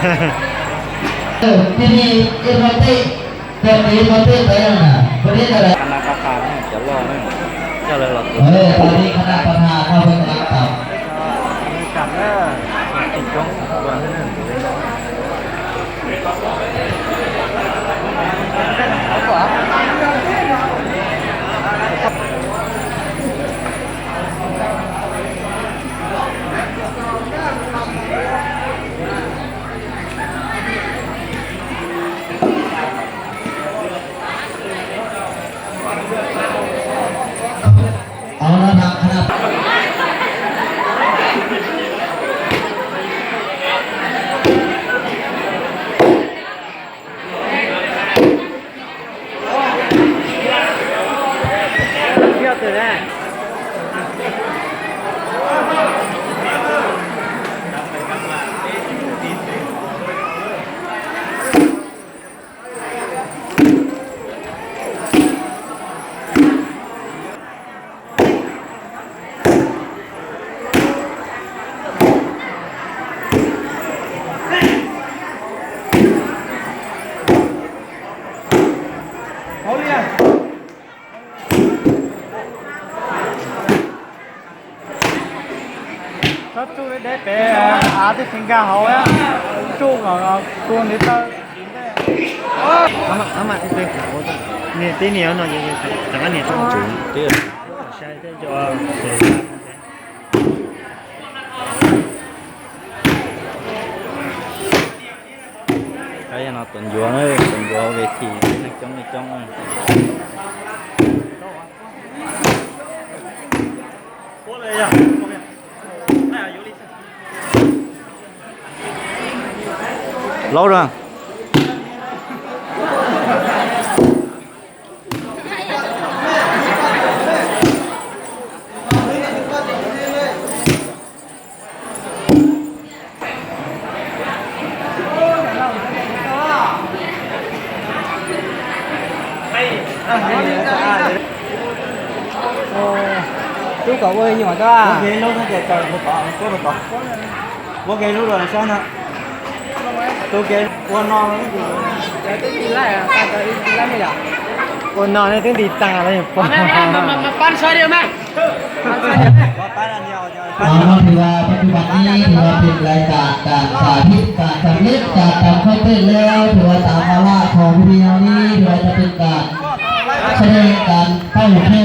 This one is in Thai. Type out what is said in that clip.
ที่นี่เอ็มวันที่ตอนนี้วันที่ไหนน่ะวันนี้อะไรคณะประธานจะรอไหมเจ้าเลยหรอตอนนี้คณะประธานเข้าไปกำลังทำกลับแล้วติดจ้องวันนั้นเอาละทางคณะเที่ยวตื่นแน่他住的那边啊，这评价好呀，住啊，住你到。阿媽，對，你對你要弄嘢，等下你做主，對，下一天就要。cái nó tuần vừa nữa tuần vừa về thì nó trong lâu rồi chú cậu ơi nhưng mà có ok lúc nó kẹt trời một cỏ ok lúc rồi sao nè tôi kêu con non nó cái gì lại à cái lại mày à con non này tiếng đi tà đây mà con xoay điều mày con xoay điều mày có tay là nhiềuถือว่าปฏิบัตินี้ถือว่าเป็นรายการสาธิตการสำเร็จการทำข้าวเป็นแล้วถือว่าตามวาระของวิญญาณนี้ถือว่าจะเป็นการแสดงการเต้าแค่